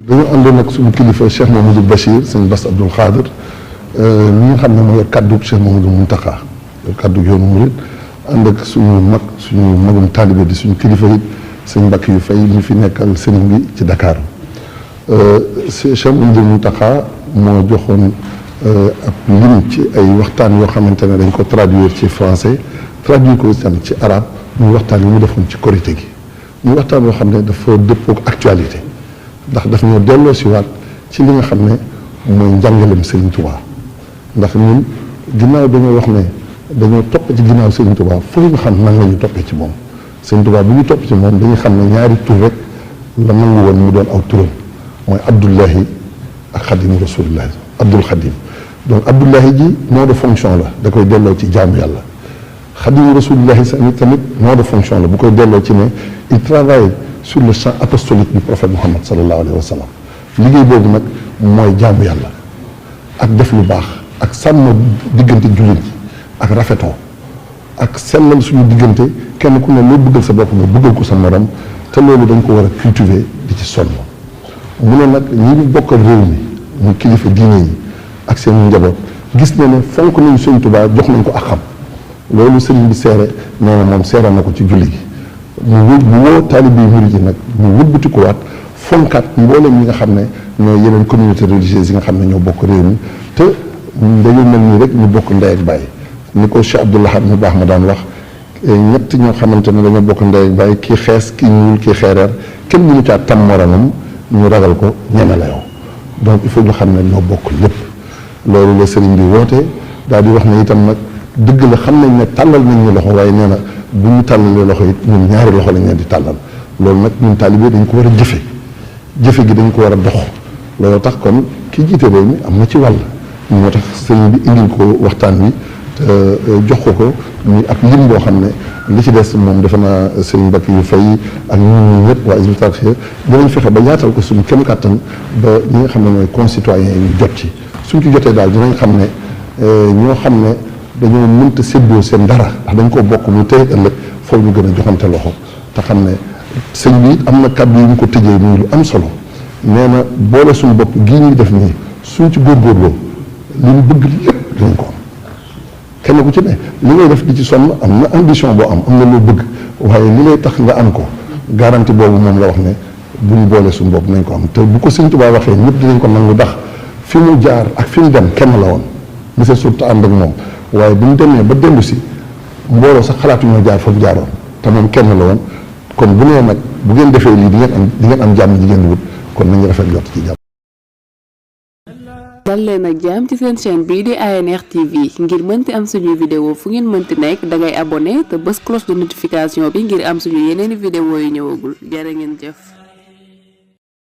dañoo àndoon ak suñu kilifa Cheikh Mamadou Bachir sëñ Bass Abdoul Khadir mi nga xam ne mooy kaddu Cheikh Mamadou Mountakha kaddu yoonu murid ànd ak suñu magum taalibe di suñu kilifa it sëñ Mbacke yu fay ñu fi nekkal sëriñ bi ci Dakar Cheikh Mamadou Mountakha moo joxoon ab lim ci ay waxtaan yoo xamante ne dañ ko traduire ci français traduire ko tam ci arabe muy waxtaan yi mu defoon ci korité gi muy waxtaan yoo xam ne dafa dëppoo ak actualité ndax daf ñoo delloo si waat ci li nga xam ne mooy njàngalem Serigne Touba ndax ñun ginnaaw dañoo wax ne dañoo topp ci ginnaaw Serigne Touba foofu nga xam nan la ñu toppee ci moom Serigne Touba bu ñu topp ci moom dañuy xam ne ñaari tur rek la nangu woon mu doon aw turam mooy Abdullahi ak Xadimu Rasulillahi Abdul Xadim donc Abdullahi ji nom de fonction la da koy delloo ci jaamu yàlla Xadimu Rasulillahi tamit nom de fonction la bu koy delloo ci ne il travaille sur le champ apostolique du prophète Muhammad sallallahu alayhi wa sallam liggéey boobu nag mooy jaamu yàlla ak def lu baax ak sàmm diggante jullit yi ak rafetoo ak sellal suñu diggante kenn ku ne loo bëggal sa bopp nga bëggal ko sa morom te loolu dañ ko war a cultiver di ci sonn mu ne nag ñi ñu bokkal réew mi muy kilifa diine yi ak seen njaboot gis na ne fonk nañu Sëriñ Tuubaa jox nañ ko ak xam loolu sëriñ bi seere nee na moom seere na ko ci julli gi mu woo taalibe yi murid yi nag mu wëlbati ko waat fonkaat mboolem ñi nga xam ne ñooy yeneen communauté religieuse yi nga xam ne ñoo bokk réew mi te dañu mel nii rek ñu bokk ndey ak baay ni ko Cheikh Abdoul Ahad mu baax ma daan wax ñett ñoo xamante ne dañoo bokk ndey ak baay kii xees kii ñuul kii xeereer kenn mënu caa tam moromam ñu ragal ko ñeme la yow donc il faut ñu xam ne ñoo bokk lépp loolu la sëriñ bi woote daal di wax ne itam nag dëgg la xam nañ ne tàllal nañ ñu loxo waaye nee na bu ñu tàllalee loxo it ñun ñaari loxo lañ leen di tàllal loolu nag ñun taalibe dañ ko war a jëfe gi dañ ko war a dox loolu tax kon ki jiite réew mi am na ci wàll moo tax sëriñ bi indil ko waxtaan wi te jox ko muy ab lim boo xam ne li ci des moom defe naa sëriñ Mbacke yu fay ak ñun ñëpp waa Hizbut Tarqiyyah dinañ fexe ba yaatal ko suñu kem kàttan ba ñi nga xam ne mooy concitoyens yi ñu jot ci suñ ci jotee daal dinañ xam ne ñoo xam ne dañoo mënta séddoo seen dara ndax dañ koo bokk mu tey ëllëg foofu ñu gën a joxante loxo te xam ne sëñ bi am na kàddu yu ñu ko tëjee muy lu am solo nee na boole suñu bopp gii ñuy def nii suñ ci góorgóorloo li ñu bëgg lépp dinañ ko am kenn ku ci ne li ngay def di ci sonn am na ambition boo am na loo bëgg waaye li lay tax nga am ko garantie boobu moom la wax ne bu ñu boole suñu bopp nañ ko am te bu ko Sëñ Tuubaa waxee ñëpp dinañ ko nangu ndax fi mu jaar ak fi mu dem kenn la woon monsieur surtout ànd ak moom waaye bu ñu demee ba dellu si mbooloo sax xalaatuñoo jaar fa mu jaaroon te moom kenn la woon kon bu nee nag bu ngeen defee lii di ngeen am jàmm ji ngeen di wut kon nañu rafet jot ci jàmm. dal leen ak jàmm ci seen chaîne bii di ANR TV ngir mënti am suñuy vidéo fu ngeen mënti nekk dangay abonné te bës cloche de notification bi ngir am suñu yeneeni vidéo yu ñëwagul jërë ngeen jëf.